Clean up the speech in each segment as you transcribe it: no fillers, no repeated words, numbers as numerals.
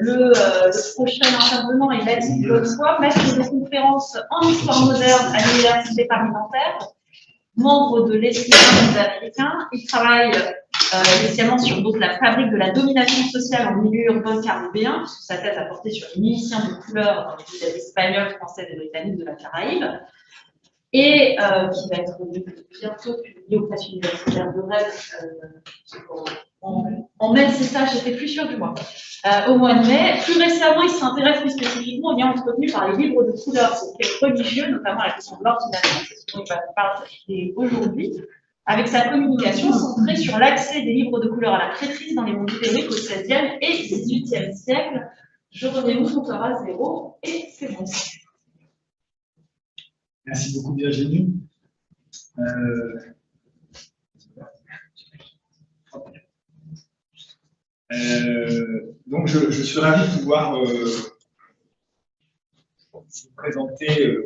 Le prochain intervenant est Baptiste Godefroy, maître de conférence en histoire moderne à l'Université Paris-Nanterre, membre de l'Esclavage des Américains. Il travaille initialement sur donc, la fabrique de la domination sociale en milieu urbain caribéen, puisque sa thèse a porté sur les miliciens de couleur dans les villes espagnoles, françaises et britanniques de la Caraïbe, et qui va être bientôt publié aux presses universitaires de Rennes en mai, c'est ça, j'étais plus sûre du mois, au mois de mai. Plus récemment, il s'intéresse plus spécifiquement aux liens entretenus par les livres de couleur religieux, notamment à la question de l'ordination, c'est ce dont il va parler aujourd'hui, avec sa communication centrée sur l'accès des livres de couleur à la prêtrise dans les mondes ibériques au XVIe et XVIIIe siècle. Je remets mon compteur à zéro et c'est bon. Merci beaucoup Virginie. Donc je suis ravi de pouvoir vous présenter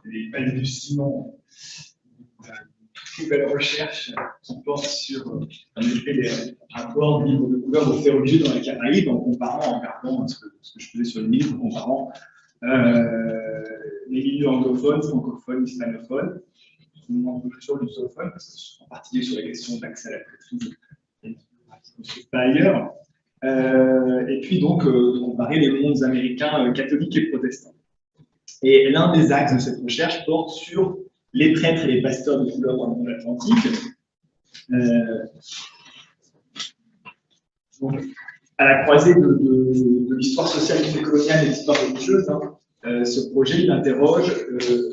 les balbutiements toute nouvelle recherche qui porte sur en effet les rapports de livres de couleur aux faits religieux dans la Caraïbe en regardant ce que je faisais sur le livre, en comparant les milieux anglophones, francophones, hispanophones, un peu sur lusophone, parce que en particulier sur la question d'accès à la prêtrise, pas ailleurs. Et puis donc comparer les mondes américains catholiques et protestants. Et l'un des axes de cette recherche porte sur les prêtres et les pasteurs de couleur dans le monde atlantique. Donc, à la croisée de l'histoire sociale et coloniale et de l'histoire religieuse, ce projet il interroge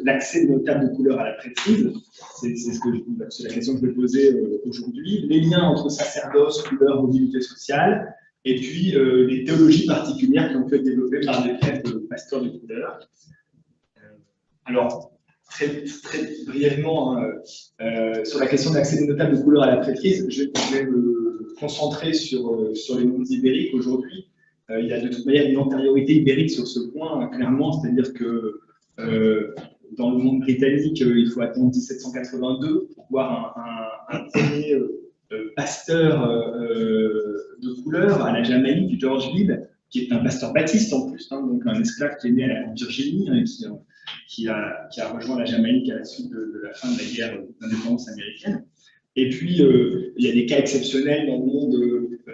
l'accès des notables de couleur à la prêtrise. C'est la question que je vais poser aujourd'hui. Les liens entre sacerdoce, couleur, mobilité sociale, et puis les théologies particulières qui ont été développées par des prêtres pasteurs de couleur. Alors, très brièvement, sur la question de l'accès des notables de couleur à la prêtrise, je vais me concentrer sur les mondes ibériques aujourd'hui. Il y a de toute manière une antériorité ibérique sur ce point, clairement, c'est-à-dire que dans le monde britannique, il faut attendre 1782 pour voir un premier pasteur de couleur à la Jamaïque, George Libb, qui est un pasteur baptiste en plus, donc un esclave qui est né en Virginie et qui a rejoint la Jamaïque à la suite de la fin de la guerre d'indépendance américaine. Et puis, il y a des cas exceptionnels dans le monde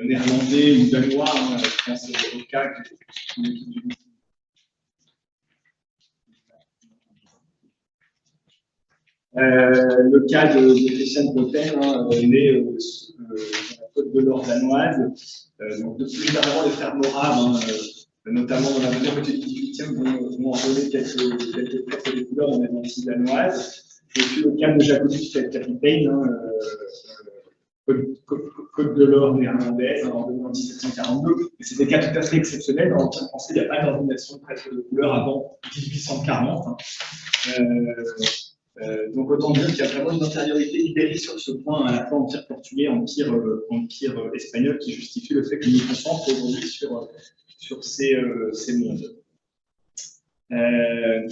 néerlandais ou danois, je pense au cas le cas de Christian Potten, né dans la côte de l'Or danoise, donc plus généralement les frères Moraves, notamment dans la deuxième moitié du XVIIIe, vont ordonner quelques prêtres de couleur en Atlantique danoise. Et puis le cas de Jacobus Capitaine, Côte de l'Or néerlandaise, en 1742. Et c'est des cas tout à fait exceptionnels. Dans l'Empire français, il n'y a pas d'ordination de prêtre de couleur avant 1840. Donc autant dire qu'il y a vraiment une antériorité ibérique sur ce point, à la fois empire portugais, empire espagnol, qui justifie le fait que nous nous concentrons aujourd'hui sur ces mondes.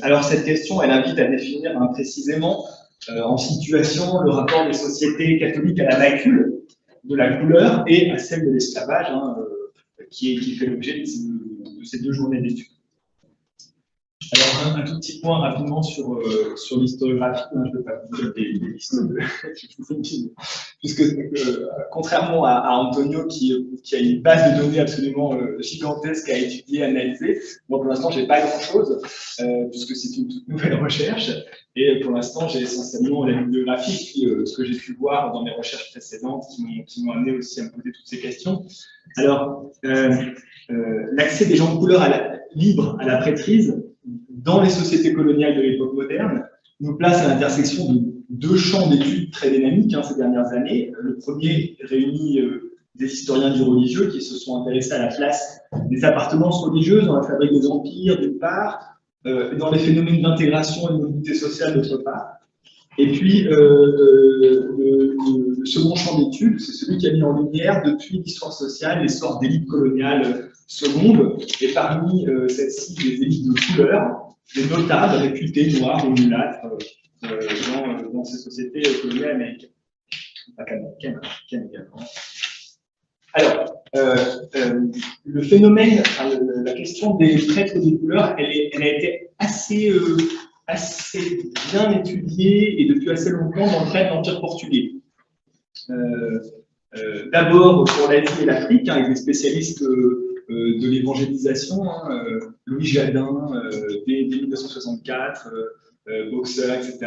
Alors cette question, elle invite à définir précisément en situation le rapport des sociétés catholiques à la macule de la couleur et à celle de l'esclavage, qui fait l'objet de ces 2 journées d'études. Alors un tout petit point rapidement sur l'historiographie, je ne vais pas vous donner des listes puisque contrairement à Antonio qui a une base de données absolument gigantesque à étudier, à analyser, moi pour l'instant je n'ai pas grand chose puisque c'est une toute nouvelle recherche et pour l'instant j'ai essentiellement la bibliographie puis ce que j'ai pu voir dans mes recherches précédentes qui m'ont amené aussi à me poser toutes ces questions. Alors l'accès des gens de couleur libre à la prêtrise dans les sociétés coloniales de l'époque moderne, nous place à l'intersection de 2 champs d'études très dynamiques ces dernières années. Le premier réunit des historiens du religieux qui se sont intéressés à la place des appartenances religieuses dans la fabrique des empires, d'une part, dans les phénomènes d'intégration et de mobilité sociale, d'autre part. Et puis, le second champ d'études, c'est celui qui a mis en lumière, depuis l'histoire sociale, l'essor d'élites coloniales secondes, et parmi celles-ci, des élites de couleur, des notables réputés noirs ou mulâtres dans ces sociétés coloniales américaines. Pas américaines, également. Alors, le phénomène, la question des prêtres de couleur, elle a été assez bien étudiée et depuis assez longtemps dans le cadre de l'Empire portugais. D'abord pour l'Asie et l'Afrique, avec des spécialistes de l'évangélisation, Louis Jadin, dès 1964, Boxer, etc.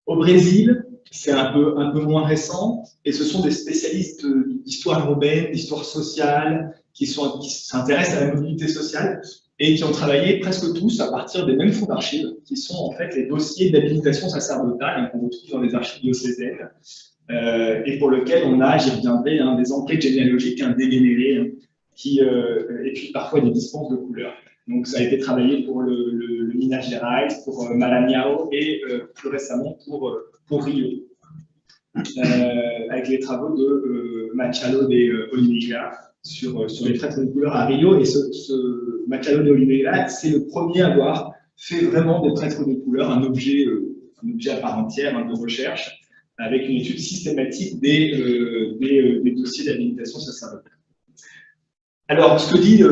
Au Brésil, c'est un peu moins récent, et ce sont des spécialistes d'histoire urbaine, d'histoire sociale, qui s'intéressent à la mobilité sociale, et qui ont travaillé presque tous à partir des mêmes fonds d'archives, qui sont en fait les dossiers d'habilitation sacerdotale qu'on retrouve dans les archives diocésaines, et pour lequel on a, j'y reviendrai, des enquêtes généalogiques dégénérées, et puis parfois des dispenses de couleurs. Donc ça a été travaillé pour le Minas Gerais, pour Maranhão et plus récemment pour Rio, avec les travaux de Machado de Oliveira sur les prêtres de couleur à Rio. Et ce Machado de Oliveira, c'est le premier à avoir fait vraiment des prêtres de couleur un objet à part entière de recherche, avec une étude systématique des dossiers d'habilitation sacerdotale. Alors, ce que dit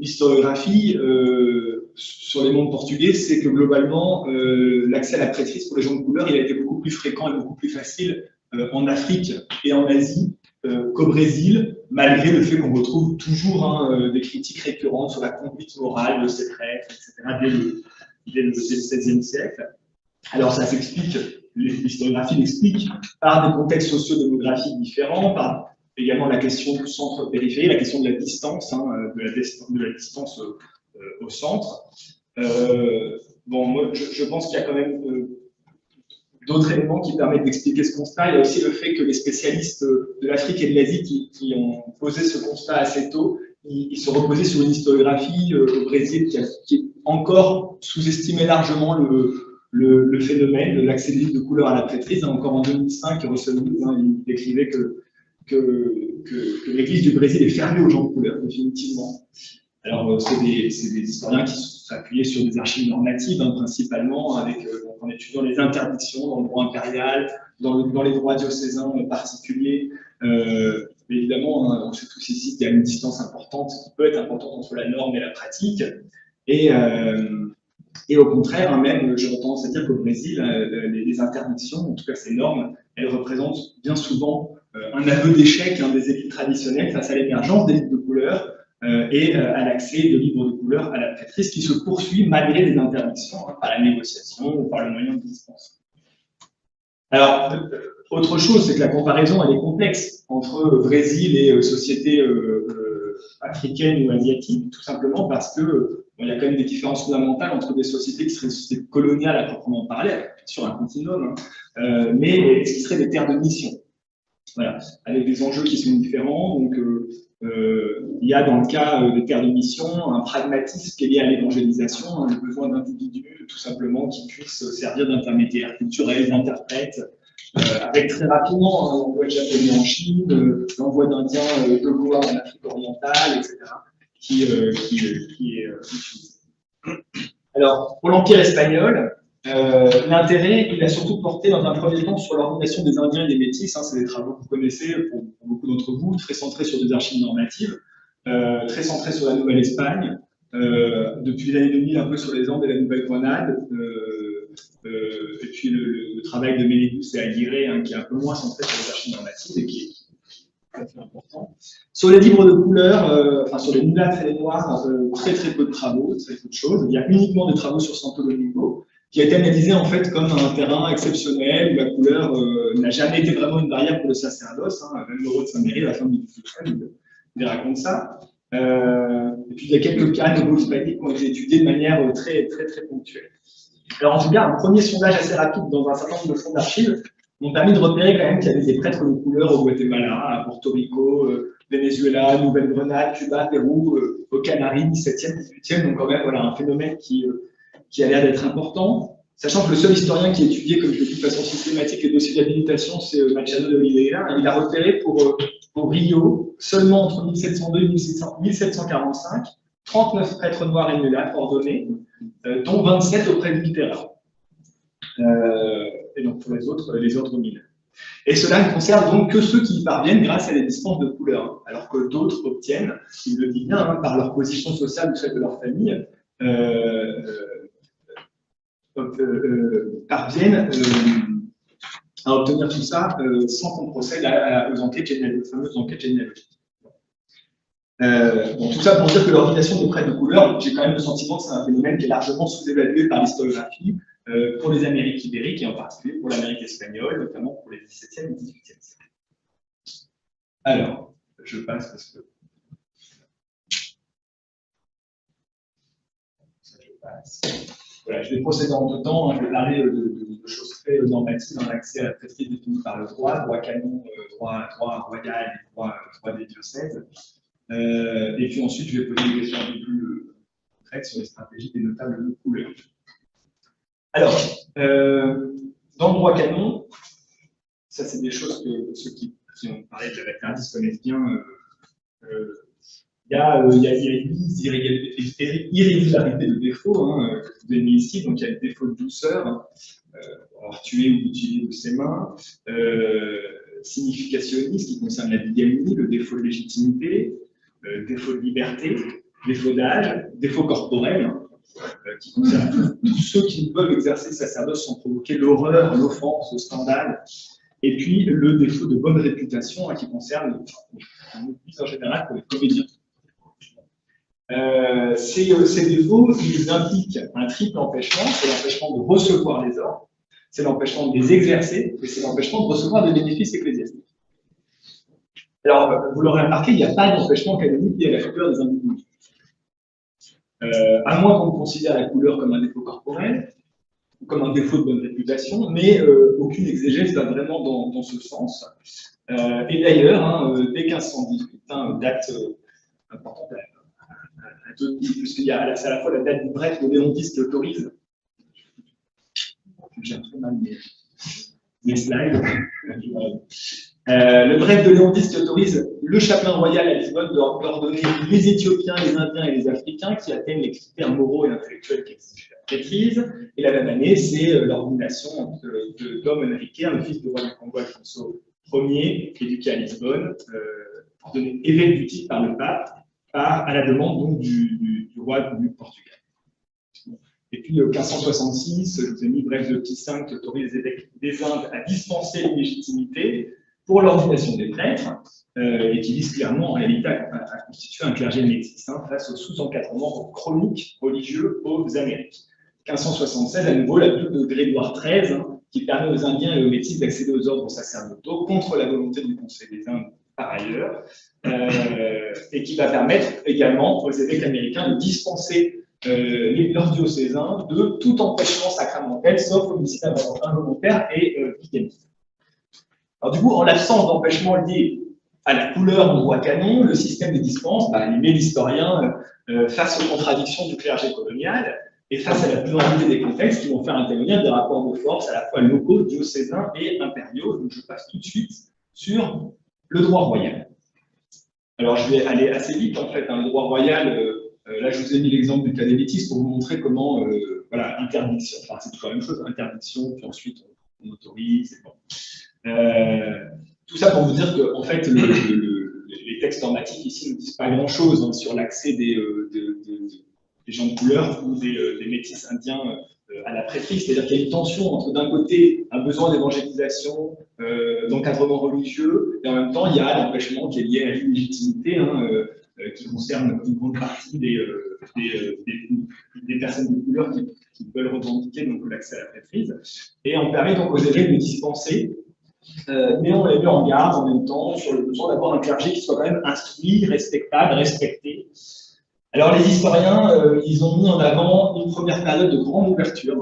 l'historiographie sur les mondes portugais, c'est que globalement, l'accès à la prêtrise pour les gens de couleur, il a été beaucoup plus fréquent et beaucoup plus facile en Afrique et en Asie qu'au Brésil, malgré le fait qu'on retrouve toujours des critiques récurrentes sur la conduite morale de ces prêtres, etc., dès le XVIe siècle. Alors, ça s'explique, l'historiographie l'explique, par des contextes socio-démographiques différents, par également la question du centre-périphérie, la question de la distance, de la distance au centre. Bon, moi, je pense qu'il y a quand même d'autres éléments qui permettent d'expliquer ce constat. Il y a aussi le fait que les spécialistes de l'Afrique et de l'Asie qui ont posé ce constat assez tôt, ils se reposaient sur une historiographie au Brésil qui encore sous-estimait largement le phénomène de l'accès libre de couleur à la prêtrise. Encore en 2005, Russell Means, il décrivait que l'Église du Brésil est fermée aux gens de couleur, définitivement. Alors, c'est des historiens qui s'appuyaient sur des archives normatives, principalement, en étudiant les interdictions dans le droit impérial, dans les droits diocésains particuliers. Évidemment, on sait tous ici qu'il y a une distance importante, qui peut être importante entre la norme et la pratique. Et au contraire, même, j'aurais tendance à dire qu'au Brésil, les interdictions, en tout cas ces normes, elles représentent bien souvent un aveu d'échec des élites traditionnelles face à l'émergence des livres de couleur et à l'accès de livres de couleur à la prêtrise qui se poursuit malgré les interdictions, par la négociation ou par le moyen de dispense. Alors, autre chose, c'est que la comparaison elle est complexe entre Brésil et sociétés africaines ou asiatiques, tout simplement parce que il y a quand même des différences fondamentales entre des sociétés qui seraient des sociétés coloniales à proprement parler, sur un continuum, mais qui seraient des terres de mission. Voilà, avec des enjeux qui sont différents. Donc, il y a dans le cas des terres de mission un pragmatisme qui est lié à l'évangélisation, le besoin d'individus tout simplement qui puissent servir d'intermédiaires culturels, d'interprètes, avec très rapidement l'envoi de Japonais en Chine, l'envoi d'Indiens de Goa en Afrique orientale, etc., qui est utilisé. Alors, pour l'Empire espagnol, l'intérêt, il a surtout porté dans un premier temps sur l'organisation des Indiens et des Métis. C'est des travaux que vous connaissez pour beaucoup d'entre vous, très centrés sur des archives normatives, très centrés sur la Nouvelle-Espagne, depuis les années 2000 un peu sur les Andes et la Nouvelle-Grenade, et puis le travail de Ménégus et Aguirre, qui est un peu moins centré sur les archives normatives et qui est très important. Sur les livres de couleur, sur les mulâtres et les noirs, très peu de travaux, très peu de choses. Il y a uniquement des travaux sur Santo Domingo, qui a été analysé en fait comme un terrain exceptionnel où la couleur n'a jamais été vraiment une barrière pour le sacerdoce. Même le roi de Saint-Méry, à la fin du XVIIIe, il raconte ça. Et puis il y a quelques cas néo-hispaniques qui ont été étudiés de manière très ponctuelle. Alors en tout cas, un premier sondage assez rapide dans un certain nombre de fonds d'archives m'ont permis de repérer quand même qu'il y avait des prêtres de couleur au Guatemala, à Porto Rico, Venezuela, Nouvelle-Grenade, Cuba, Pérou, aux Canaries, 17e, 18e, donc quand même voilà, un phénomène qui a l'air d'être important, sachant que le seul historien qui a étudié, comme je l'ai dit de façon systématique, les dossiers d'habilitation, c'est Machado de Oliveira. Il a repéré pour Rio, seulement entre 1702 et 1745, 39 prêtres noirs et mulâtres ordonnés, dont 27 auprès de Mitterrand. Et donc pour les autres 1000. Et cela ne concerne donc que ceux qui y parviennent grâce à la dispense de couleurs, alors que d'autres obtiennent, il le dit bien, hein, par leur position sociale ou celle de leur famille, parviennent à obtenir tout ça sans qu'on procède aux enquêtes généalogiques, aux fameuses enquêtes généalogiques. Bon, tout ça pour dire que l'ordination des prêtres de couleur, j'ai quand même le sentiment que c'est un phénomène qui est largement sous-évalué par l'historiographie pour les Amériques ibériques et en particulier pour l'Amérique espagnole, notamment pour les 17e et 18e siècles. Alors, je passe parce que. Ça, je passe. Voilà, je vais procéder en deux temps, hein, je vais parler de choses très normatives en accès à la prêtrise définie par le droit canon, droit royal et droit des diocèses. Et puis ensuite, je vais poser des questions un peu plus concrètes sur les stratégies des notables de couleur. Alors, dans le droit canon, ça c'est des choses que ceux qui ont parlé de la Bacardis connaissent bien. Il y a une irrégularité de défaut hein, que vous avez mis ici. Donc, il y a le défaut de douceur, avoir tué ou mutilé de ses mains, significationniste qui concerne la bigamie, le défaut de légitimité, défaut de liberté, défaut d'âge, défaut corporel, qui concerne tous ceux qui ne peuvent exercer le sacerdoce sans provoquer l'horreur, l'offense, le scandale, et puis le défaut de bonne réputation hein, qui concerne, en général, pour les comédiens. Ces défauts, ils impliquent un triple empêchement, c'est l'empêchement de recevoir les ordres, c'est l'empêchement de les exercer, et c'est l'empêchement de recevoir des bénéfices ecclésiastiques. Alors, vous l'aurez remarqué, il n'y a pas d'empêchement canonique lié à la couleur des individus. À moins qu'on considère la couleur comme un défaut corporel, ou comme un défaut de bonne réputation, mais aucune exégèse va vraiment dans ce sens. Et d'ailleurs, hein, dès 1518, hein, date importante, puisqu'il y a c'est à la fois la date du bref de Léon X qui autorise. J'ai très mal mes slides. Le bref de Léon X qui autorise le chapelain royal à Lisbonne d'ordonner les Éthiopiens, les Indiens et les Africains qui atteignent les critères moraux et intellectuels qui exigent la maîtrise. Et la même année, c'est l'ordination d'homme américain, le fils du roi du Congo Alfonso Ier, éduqué à Lisbonne, ordonné évêque du titre par le pape, à la demande donc, du roi du Portugal. Et puis, 1566, je vous ai mis bref de Pie V qui autorise les évêques des Indes à dispenser les légitimités pour l'ordination des prêtres, et qui vise clairement en réalité à constituer un clergé métis face au sous-encadrement chronique religieux aux Amériques. 1576, à nouveau, la bulle de Grégoire XIII, hein, qui permet aux Indiens et aux métis d'accéder aux ordres sacerdotaux contre la volonté du Conseil des Indes par ailleurs, et qui va permettre également aux évêques américains de dispenser leurs diocésains de tout empêchement sacramentel, sauf homicide involontaire et bigamie. Alors du coup, en l'absence d'empêchement lié à la couleur en droit canon, le système de dispense il met l'historien face aux contradictions du clergé colonial et face à la pluralité des contextes qui vont faire intervenir des rapports de force à la fois locaux, diocésains et impériaux. Donc je passe tout de suite sur le droit royal. Alors je vais aller assez vite en fait. Le droit royal, là je vous ai mis l'exemple du cas des métis pour vous montrer comment, voilà, interdiction, enfin c'est toujours la même chose, interdiction, puis ensuite on autorise, et bon. Tout ça pour vous dire que en fait, les textes normatifs ici ne disent pas grand-chose hein, sur l'accès des gens de couleur ou des métis indiens à la prêtrise. C'est-à-dire qu'il y a une tension entre, d'un côté, un besoin d'évangélisation, d'encadrement religieux, et en même temps, il y a l'empêchement qui est lié à l'illégitimité, hein, qui concerne une grande partie des personnes de couleur qui veulent revendiquer l'accès à la prêtrise. Et on permet donc aux évêques de dispenser. Mais on les met en garde en même temps sur le besoin d'avoir un clergé qui soit quand même instruit, respectable, respecté. Alors les historiens, ils ont mis en avant une première période de grande ouverture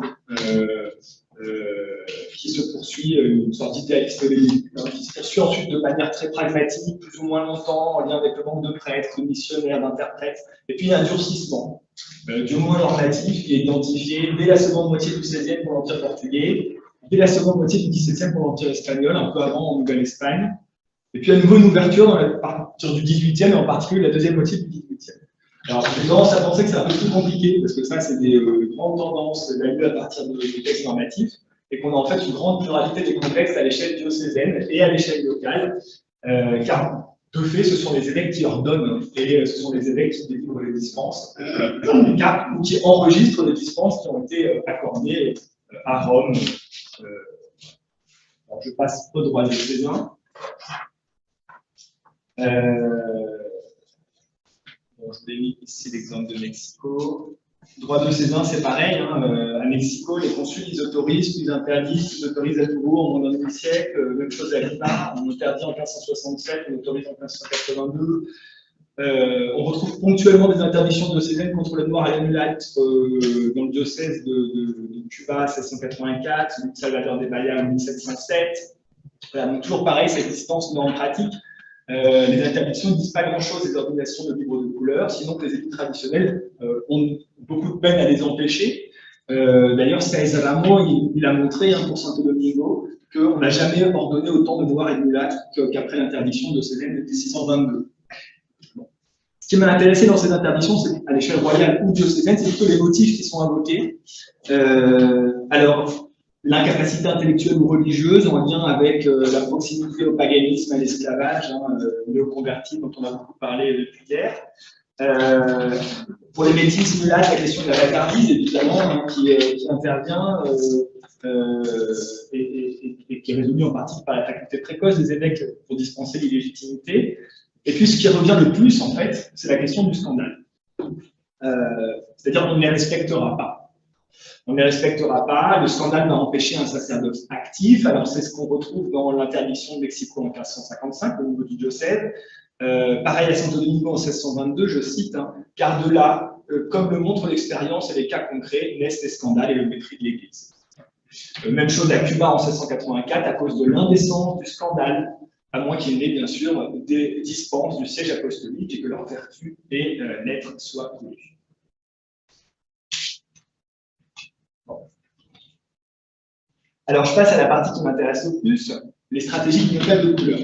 qui se poursuit, une sorte d'idéalisme qui se poursuit ensuite de manière très pragmatique, plus ou moins longtemps, en lien avec le manque de prêtres, de missionnaires, d'interprètes. Et puis il y a un durcissement du moins normatif qui est identifié dès la seconde moitié du XVIe pour l'Empire portugais, dès la seconde moitié du XVIIe pour l'Empire espagnol, un peu avant en Nouvelle-Espagne, et puis à nouveau une ouverture à partir du XVIIIe et en particulier la deuxième moitié du XVIIIe. Alors j'ai tendance à penser que c'est un peu plus compliqué, parce que ça c'est des grandes tendances évaluées à partir de textes normatifs, et qu'on a en fait une grande pluralité des contextes à l'échelle diocésaine et à l'échelle locale, car de fait, ce sont les évêques qui ordonnent et ce sont les évêques qui délivrent les dispenses, dans les cas, ou qui enregistrent les dispenses qui ont été accordées à Rome. Alors, je passe au droit diocésain. Bon, je vous ai mis ici l'exemple de Mexico. Droit diocésain, c'est pareil. Hein, à Mexico, les consuls, ils autorisent, puis ils interdisent, puis ils autorisent à nouveau au moins dans le siècle. Même chose à Lima, on interdit en 1567, on autorise en 1582. On retrouve ponctuellement des interdictions diocésaines contre le noir et les mulâtres dans le diocèse de Cuba, 1684, celui de Salvador de Bahia, 1707. Voilà, donc toujours pareil, cette distance en pratique. Les interdictions ne disent pas grand-chose des ordinations de livres de couleur, sinon que les élites traditionnelles ont beaucoup de peine à les empêcher. D'ailleurs, Saez Alamo, il a montré pour Santo Domingo qu'on n'a jamais ordonné autant de noirs et de mulâtres qu'après l'interdiction de Cézanne de 1622. Bon. Ce qui m'a intéressé dans ces interdictions, c'est à l'échelle royale ou diocésaine, c'est plutôt les motifs qui sont invoqués. Alors, l'incapacité intellectuelle ou religieuse en lien avec la proximité au paganisme, à l'esclavage, néoconverti dont on a beaucoup parlé depuis hier. Pour les métis mulâtres, la question de la vacardise, évidemment, qui intervient et qui est résolue en partie par la faculté précoce des évêques pour dispenser l'illégitimité. Et puis ce qui revient le plus, en fait, c'est la question du scandale. C'est-à-dire qu'on ne les respectera pas. On ne les respectera pas, le scandale va empêcher un sacerdoce actif, alors c'est ce qu'on retrouve dans l'interdiction de Mexico en 1555 au niveau du diocèse. Pareil à Santo Domingo en 1622, je cite, car de là, comme le montre l'expérience et les cas concrets, naissent les scandales et le mépris de l'Église. Même chose à Cuba en 1684, à cause de l'indécence du scandale, à moins qu'il y ait bien sûr des dispenses du siège apostolique et que leur vertu et lettres soient voulues. Alors, je passe à la partie qui m'intéresse le plus, les stratégies globales de couleur.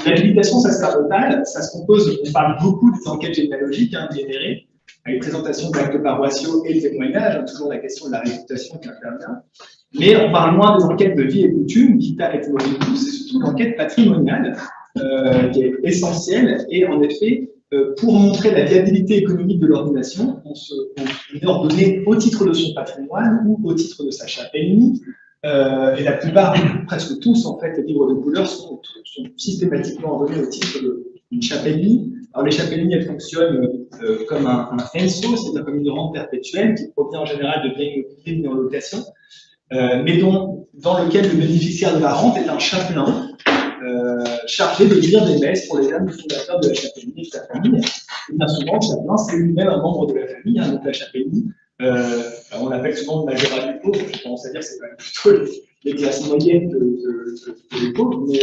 L'habilitation sacerdotale, ça se compose, on parle beaucoup des enquêtes généalogiques, générées, avec présentation d'actes paroissiaux et témoignages, toujours la question de la réputation qui intervient. Mais on parle moins des enquêtes de vie et coutumes, quitta et c'est surtout l'enquête patrimoniale, qui est essentielle, et en effet, pour montrer la viabilité économique de l'ordination, on est ordonné au titre de son patrimoine ou au titre de sa chapellenie. Et la plupart, presque tous, en fait, les livres de couleur sont systématiquement ordonnés au titre d'une chapellenie. Alors, les chapellenies, elles fonctionnent comme un censo, c'est-à-dire comme une rente perpétuelle qui provient en général de biens immobiliers mis en location, mais dans lequel le bénéficiaire de la rente est un chapelain chargé de lire des messes pour les âmes du fondateur de la chapellenie et de sa famille. Et bien souvent, le chapelain, c'est lui-même un membre de la famille, donc la chapellenie. On l'appelle souvent le majorat du pauvre, je pense à dire que c'est quand même plutôt les classes moyennes que les pauvres, mais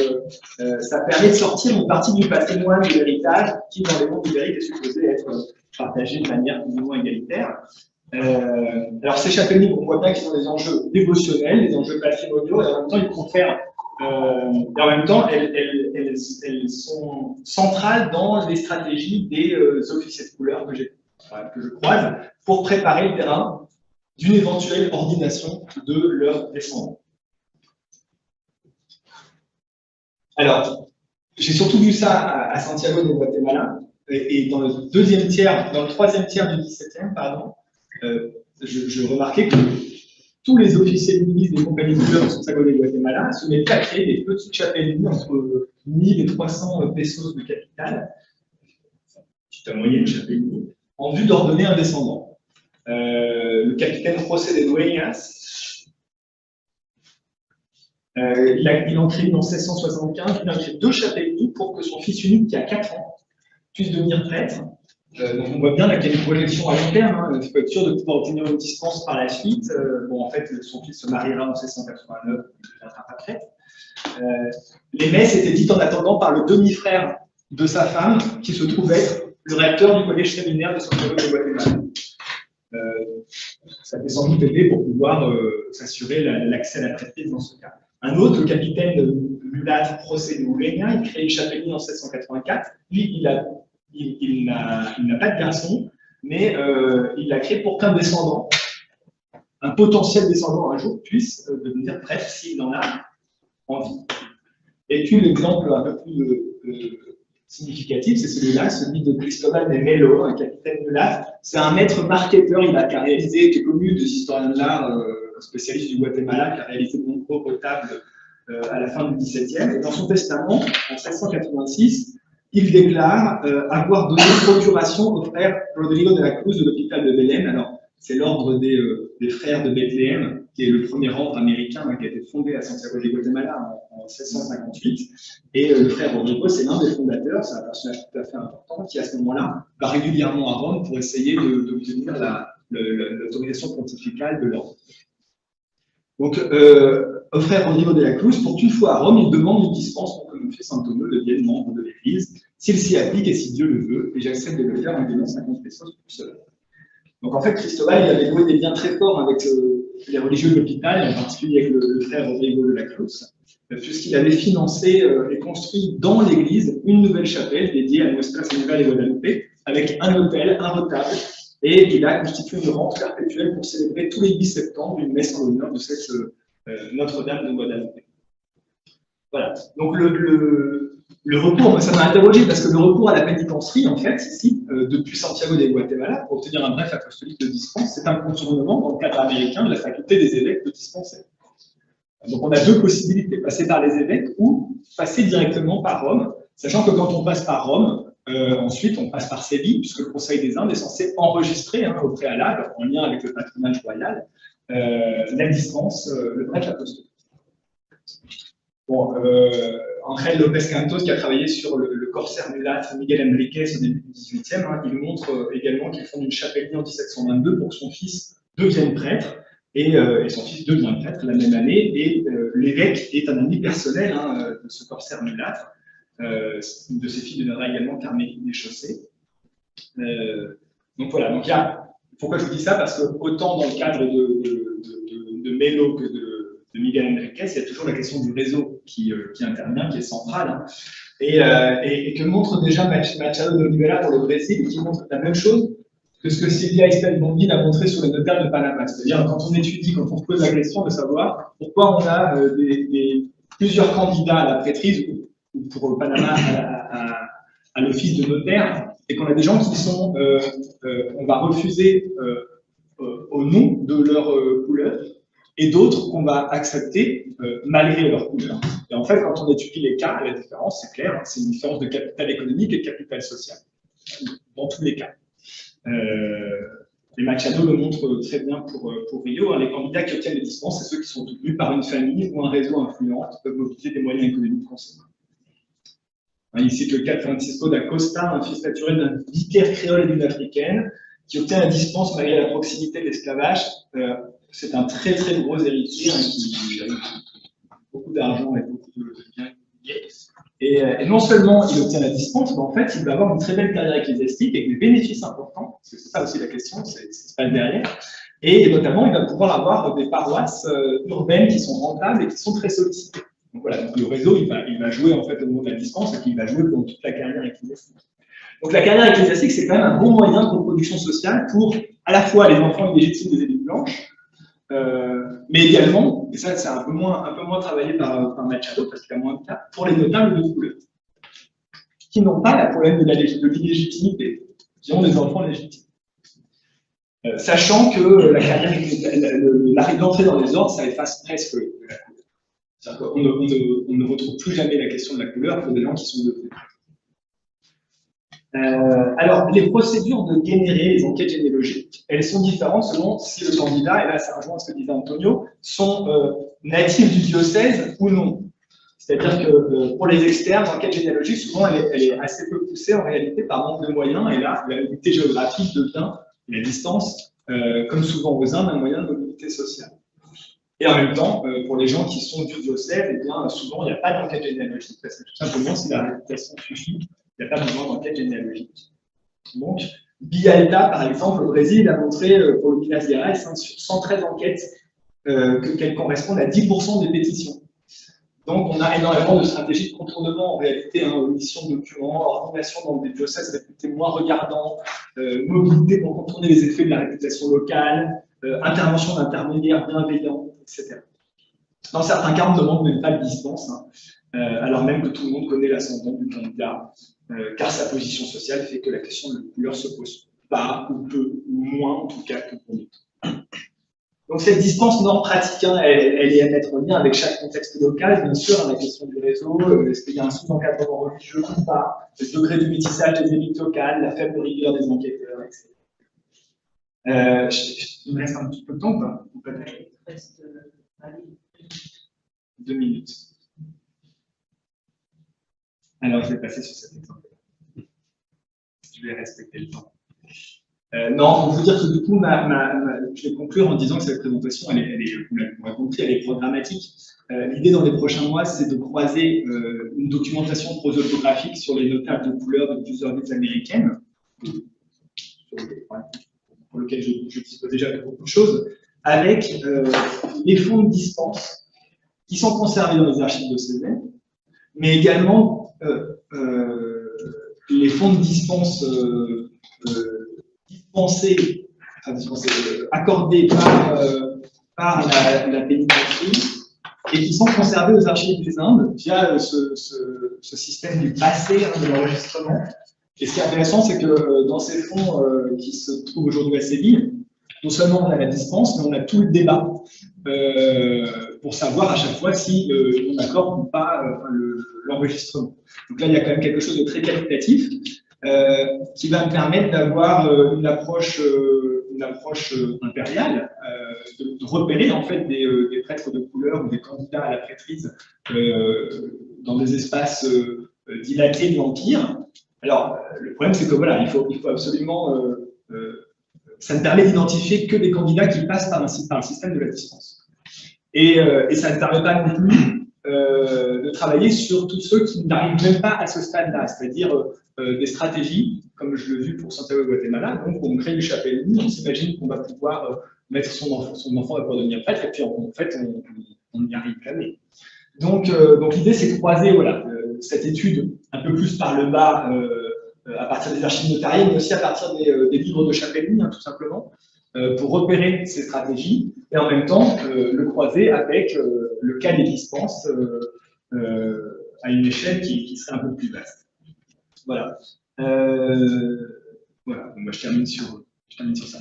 ça permet de sortir une partie du patrimoine de l'héritage qui, dans les mondes ibériques, est supposé être partagé de manière plus ou moins égalitaire. Alors ces chapellenies, on voit bien qu'ils ont des enjeux dévotionnels, des enjeux patrimoniaux, et en même temps ils confèrent, et en même temps elles sont centrales dans les stratégies des officiers de couleur que je croise pour préparer le terrain d'une éventuelle ordination de leurs descendants. Alors, j'ai surtout vu ça à Santiago de Guatemala, et dans le troisième tiers du XVIIe, pardon, je remarquais que tous les officiers de milice des compagnies de couleur de Santiago de Guatemala se mettaient à créer des petites chapellenies entre 1000 et 300 pesos de capital, petite moyenne chapellenie, en vue d'ordonner un descendant. Le capitaine José de Dueñas, il en crée en 1675, il en crée 2 chapellenies pour que son fils unique, qui a 4 ans, puisse devenir prêtre. Donc on voit bien qu'il y a une projection à long terme, il faut être sûr de pouvoir obtenir une dispense par la suite. En fait, son fils se mariera en 1689, il ne deviendra pas prêtre. Les messes étaient dites en attendant par le demi-frère de sa femme, qui se trouve être le recteur du collège séminaire de Santiago de Guatemala. Ça fait sans doute aider pour pouvoir s'assurer l'accès à la prêtrise dans ce cas. Un autre, le capitaine mulâtre José de Ureña, il crée une chapellenie en 1684. Lui, il n'a pas de garçon, mais il l'a créé pour qu'un descendant, un potentiel descendant un jour puisse devenir prêtre s'il en a envie. Et puis l'exemple un peu plus significatif, c'est celui-là, celui de Cristóbal de Melo, un capitaine de l'art. C'est un maître marketeur, qui a réalisé, qui est connu des historiens de l'art, spécialiste du Guatemala, qui a réalisé de nombreux retables à la fin du XVIIe. Et dans son testament, en 1686, il déclare avoir donné procuration au frère Rodrigo de la Cruz de l'hôpital de Belém. Alors, c'est l'ordre des frères de Bethléem, qui est le premier ordre américain qui a été fondé à Santiago de Guatemala en 1658. Et le frère Rodrigo, c'est l'un des fondateurs, c'est un personnage tout à fait important, qui à ce moment-là va régulièrement à Rome pour essayer d'obtenir l'autorisation pontificale de l'ordre. Donc, au frère Rodrigo de la Cruz, pour qu'une fois à Rome, il demande une dispense pour que mon fils Antonio devienne membre de l'Église, s'il s'y applique et si Dieu le veut, et j'accepte de le faire en donnant 50 pesos pour cela. Donc en fait, Cristóbal, il avait noué des liens très forts avec les religieux de l'hôpital, en particulier avec le frère Rodrigo de la Cruz, puisqu'il avait financé et construit dans l'église une nouvelle chapelle dédiée à Nuestra Señora de Guadalupe, avec un autel, un retable, et il a constitué une rente perpétuelle pour célébrer tous les 8 septembre une messe en l'honneur de cette Notre-Dame de Guadalupe. Voilà. Donc le recours, ça m'a interrogé parce que le recours à la pénitencerie, en fait, ici, depuis Santiago de Guatemala, pour obtenir un bref apostolique de dispense, c'est un contournement dans le cadre américain de la faculté des évêques de dispenser. Donc on a deux possibilités, passer par les évêques ou passer directement par Rome, sachant que quand on passe par Rome, ensuite on passe par Séville, puisque le Conseil des Indes est censé enregistrer au préalable, en lien avec le patronage royal, la dispense, le bref apostolique. Bon, Angel López Cantos, qui a travaillé sur le corsaire mulâtre Miguel Enriquez au début du XVIIIe, il montre également qu'il fonde une chapelle en 1722 pour que son fils devienne prêtre, et son fils devient prêtre la même année, et l'évêque est un ami personnel de ce corsaire mulâtre. Une de ses filles deviendra également Carmélite des Chaussées. Donc voilà, donc pourquoi je vous dis ça? Parce que autant dans le cadre de Melo que de Miguel Enriquez, il y a toujours la question du réseau qui intervient, qui est centrale, et que montre déjà Machado de Oliveira pour le Brésil, et qui montre la même chose que ce que Silvia Estel-Bondin a montré sur les notaires de Panama. C'est-à-dire, quand on étudie, quand on se pose la question de savoir pourquoi on a plusieurs candidats à la prêtrise, ou pour Panama à l'office de notaire, et qu'on a des gens qui sont, on va refuser au nom de leur couleur, et d'autres qu'on va accepter malgré leur couleur. Et en fait, quand on étudie les cas, la différence, c'est clair, c'est une différence de capital économique et de capital social, dans tous les cas. Et Machado le montre très bien pour Rio, les candidats qui obtiennent les dispenses, c'est ceux qui sont soutenus par une famille ou un réseau influent qui peuvent mobiliser des moyens économiques conséquents. Il cite le cas de Francisco da Costa, un fils naturel d'un vicaire créole et d'une africaine, qui obtient la dispense malgré la proximité de l'esclavage. C'est un très très gros héritier qui a beaucoup d'argent et beaucoup de biens immobiliers. Et non seulement il obtient la dispense, mais en fait il va avoir une très belle carrière ecclésiastique avec des bénéfices importants, parce que c'est ça aussi la question, c'est ce qui se passe derrière. Et notamment il va pouvoir avoir des paroisses urbaines qui sont rentables et qui sont très sollicitées. Donc voilà, donc le réseau il va jouer en fait au moment de la dispense et puis il va jouer pendant toute la carrière ecclésiastique. Donc la carrière ecclésiastique c'est quand même un bon moyen de reproduction sociale pour à la fois les enfants illégitimes des élites blanches, mais également, et ça c'est un peu moins travaillé par Machado parce qu'il a moins de cas, pour les notables de couleur, qui n'ont pas le problème de l'illégitimité, qui ont des enfants légitimes. Sachant que la carrière, l'entrée dans les ordres, ça efface presque la couleur. On ne retrouve plus jamais la question de la couleur pour des gens qui sont devenus prêtres. Alors, les procédures de générer les enquêtes généalogiques, elles sont différentes selon si le candidat, et là ça rejoint ce que disait Antonio, sont natifs du diocèse ou non. C'est-à-dire que pour les externes, l'enquête généalogique, souvent elle est assez peu poussée en réalité par manque de moyens, et là, la mobilité géographique devient, la distance, comme souvent aux Indes, un moyen de mobilité sociale. Et en même temps, pour les gens qui sont du diocèse, eh bien, souvent il n'y a pas d'enquête généalogique, parce que tout simplement, si la réputation suffit, il n'y a pas besoin d'enquête généalogique. Donc, Bialta, par exemple, au Brésil, a montré pour le Minas Gerais, sur 113 enquêtes, qu'elles correspondent à 10% des pétitions. Donc, on a énormément de stratégies de contournement en réalité, omission de documents, ordination dans des diocèses réputés moins regardants, mobilité pour contourner les effets de la réputation locale, intervention d'intermédiaires bienveillants, etc. Dans certains cas, on demande même pas de dispense, hein, alors même que tout le monde connaît l'ascendant du candidat, car sa position sociale fait que la question de la couleur se pose pas, ou peu, ou moins en tout cas que pour d'autres. Donc cette dispense nord-pratique, hein, elle est à mettre en lien avec chaque contexte local, bien sûr, la question du réseau, est-ce qu'il y a un sous-encadrement religieux ou pas, le degré du métissage des élites locales, la faible rigueur des enquêteurs, etc. Il me reste un petit peu de temps, quoi. Il reste 2 minutes. Alors, je vais passer sur cet exemple. Je vais respecter le temps. Non, pour vous dire que du coup, je vais conclure en disant que cette présentation, vous l'avez compris, elle est programmatique. L'idée dans les prochains mois, c'est de croiser une documentation prosopographique sur les notables de couleur de plusieurs villes américaines, pour lesquelles je dispose déjà de beaucoup de choses, avec les fonds de dispense qui sont conservés dans les archives de Césaire, mais également les fonds de dispense accordés par la pénitentiaire et qui sont conservés aux archives des Indes via ce système du passé, hein, de l'enregistrement. Et ce qui est intéressant, c'est que dans ces fonds qui se trouvent aujourd'hui à Séville, non seulement on a la dispense, mais on a tout le débat pour savoir à chaque fois si on accorde ou pas l'enregistrement. Donc là, il y a quand même quelque chose de très qualitatif qui va me permettre d'avoir une approche impériale, de repérer en fait des prêtres de couleur ou des candidats à la prêtrise dans des espaces dilatés de l'Empire. Alors, le problème, c'est que voilà, il faut absolument. Ça ne permet d'identifier que des candidats qui passent par un système de la dispense. Et ça ne permet pas non plus de travailler sur tous ceux qui n'arrivent même pas à ce stade-là, c'est-à-dire des stratégies, comme je l'ai vu pour Santiago Guatemala. Donc, on crée une chapelle, on s'imagine qu'on va pouvoir mettre son enfant va pouvoir devenir prêtre, et puis en fait, on n'y arrive jamais. Donc l'idée, c'est de croiser voilà, cette étude un peu plus par le bas, à partir des archives notariées, mais aussi à partir des livres de Chapelny, hein, tout simplement, pour repérer ces stratégies, et en même temps le croiser avec le cas des dispenses à une échelle qui serait un peu plus vaste. Voilà. Voilà. Bon, bah, je termine sur ça.